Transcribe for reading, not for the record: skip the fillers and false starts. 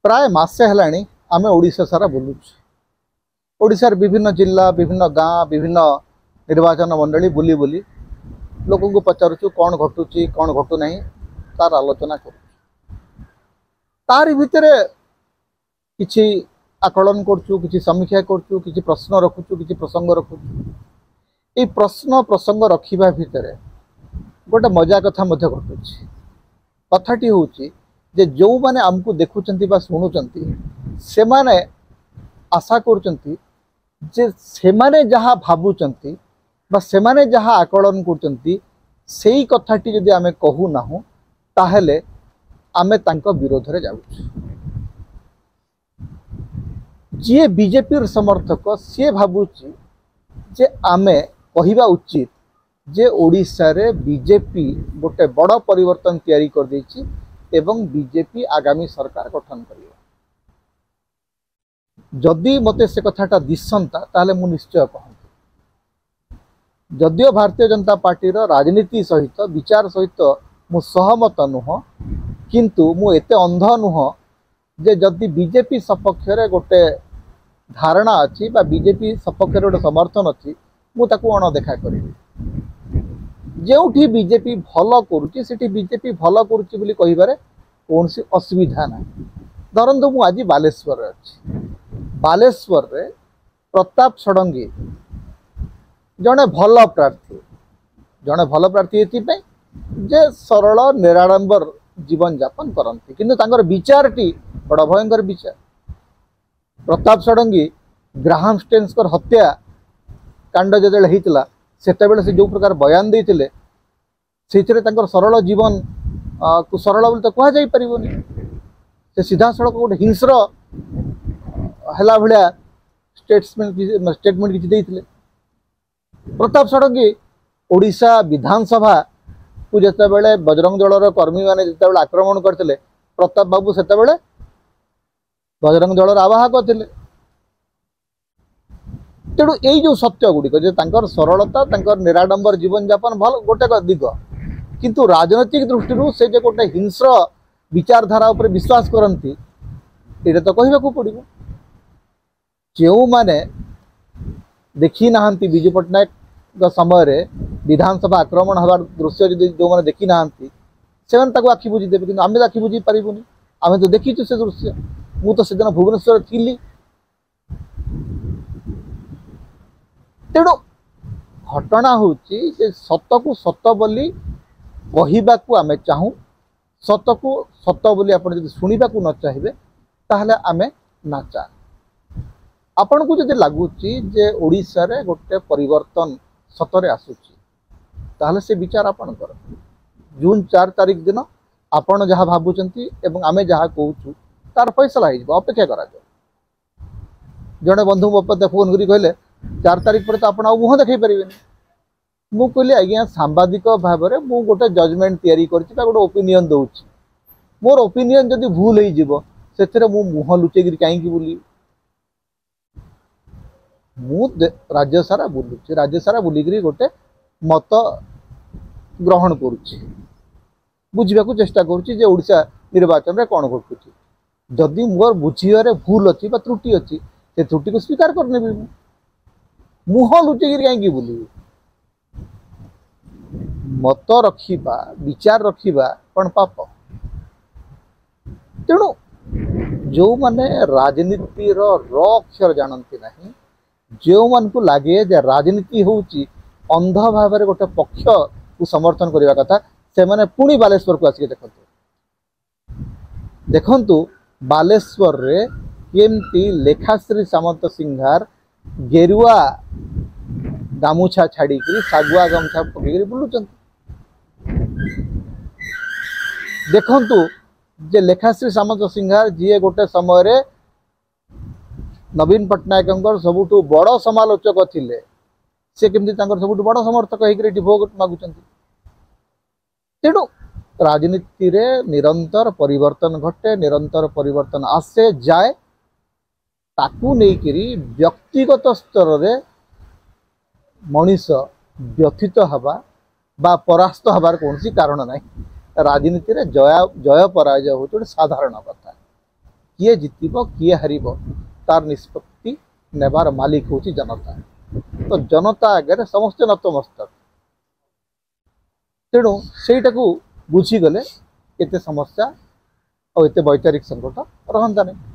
प्राय मासे हेलाणी आमे ओडिशा सारा बुलुछु। ओडिशार विभिन्न जिला विभिन्न गाँ विभिन्न निर्वाचन मंडली बुली बुली लोक को पचारुचु कौन घटुची कौन घटू नहीं तार आलोचना करूँ। तार भितर किछि आकलन करछु, किछि समीक्षा करछु, किछि प्रश्न रखुछु, किछि प्रसंग रखुछु। ये प्रश्न प्रसंग रखिबा भितर गोटे मजा कथा मध्य घटुची। कथाटी होची जे जो माने हमको देखुचंती बा सुनुचंती से माने आशा करुचंती जे से माने जहा भाबुचंती बा से माने जहा आकलन करचंती सेही कथाटी जदि आमे कहू नाहु ताहेले आमे तांको विरोध रे जाउछु। जे बीजेपी समर्थक सी भाबुची जे आमे कहिबा उचित जे ओडिशा रे बीजेपी गोटे बड़ परिवर्तन तैयारी कर देछि एवं बीजेपी आगामी सरकार गठन करियो। जदि मते से कथाटा दिसंता ताले मु निश्चय कहंती। जदियो भारतीय जनता पार्टी रो राजनीति सहित विचार सहित मु सहमत नुह, किंतु मु एते अंध नुह जे जदि बीजेपी सपक्ष रे गोटे धारणा अच्छी बा बीजेपी सपक्ष रे गोटे समर्थन अच्छी मु ताकू अणदेखा करिबी। जेउठी बीजेपी भल करुची सेठी बीजेपी भल करुची बोली कहिबारे कोनसी असुविधा ना। धरंतु मु आज बालेश्वर रे अछि। बालेश्वर रे प्रताप षडंगी जने भल प्रार्थी एथि जे सरल निराडंबर जीवन यापन करती, किंतु तांकर विचारटी बड़ भयंकर विचार। प्रताप षडंगी ग्राहम स्टेन्सकर हत्या कांड जेतेबेले हेतिला सेतेबेले से जो प्रकार बयान देइतिले सेथिरे तांकर सरल जीवन को सरल बोली तो कह जाई परिबोनी। से सीधा सड़क गोटे हिंस्र हला भलिया स्टेटमेंट किछि देइतिले। प्रताप षडंगी ओडिशा विधानसभा को जेतेबेले बजरंग दलर कर्मी माने जेतेबेले आक्रमण करथिले प्रताप बाबू सेतेबेले बजरंग दलर आवाहक थिले। तेणु यही जो सत्य गुड़िक जे तांकर सरलता तांकर निराडंबर जीवन यापन भल गोटे दिग, किंतु राजनैतिक दृष्टि से जे गोटे हिंस्र विचारधारा उपर विश्वास करती ये तो कहवाक पड़ो। जो माने देखी नाहंती विजु पट्टनायक समय विधानसभा आक्रमण हबार दृश्य जो माने देखी नाहंती से आखि बुझी देवे, किंतु आमे आखि बुझी पारिबुनी। आमे तो देखीचु से दृश्य। मु तो से दिन भुवनेश्वर थी। तेणु घटना होची जे सत को सत बोली कहवाकू आमे चाहूँ, सत को सत बोली आपण जदि सुनिबाकू न चाहिए ताहले आमे ना चाह। आपण को जदि लागुची जे ओडिशा रे गोटे परिवर्तन सतरे आसुची ताहले से विचार आपण कर। जून 4 तारिख दिन आपण जहाँ भाबुचंती एवं आमे जहाँ कहूँ तार फैसला हो अपेक्षा करा जाए। जड़े बंधु मते फोन करी कहले 4 तारिख पर तो आप मुह देखई पारे। मु कहली आज्ञा सांबादिक भाव में मु गोटे जजमेंट तैयारी करछि गोटे ओपिनियन दउछि। मोर ओपिनियन जदि भूल हो जिवो सेथिरे मु मुह लुचेगिरी काईकी बुली। मु राज्य सारा बुलुछि, राज्य सारा बुलिगिरी गोटे मत ग्रहण करुछि, बुझिबाकू चेष्टा करुछि जे ओडिशा निर्वाचन रे कोन घटुछि। जदि मोर बुझिबारे भूल अछि बा त्रुटि अछि से त्रुटि को स्वीकार करनेबी। मुह लुचेगिरी कहीं बुल मत रखा विचार रखा कौन पाप। तेणु जो माने राजनीति अक्षर जानती ना, जो मान को लगे जे राजनीति होची अंध भाव में गोटे पक्ष को समर्थन करने कथा से माने पुणी बालेश्वर को आसिक देखंतु बालेश्वर रे केमती लेखाश्री सामंत सिंहार गेरुआ गामुछा छाड़ी सागुआ गामुछा पकड़ बुलूं। देखंतु जे लेखाश्री सामंत सिंहार जी गोटे समय नवीन पट्टनायक सबुठु बड़ समालोचक थिले, से केमती सबुठु बड़ समर्थक होकर भोट मागुचंती। तेणु राजनीति रे निरंतर परिवर्तन घटे, निरंतर परिवर्तन आसे जाए, ताकू नेइकिरी व्यक्तिगत स्तर रे मनीष व्यथित हवा बा परास्त हबार कौन कारण ना। राजनीति रे जय पराजय हो साधारण कथा। किए जितब किए हार तार निष्पत्ति नेबार मालिक हूँ जनता। तो जनता आगे समस्ते नतमस्तक। तेणु सेटा को बुझीगले एत समस्या और एत वैचारिक संकट रहता नहीं।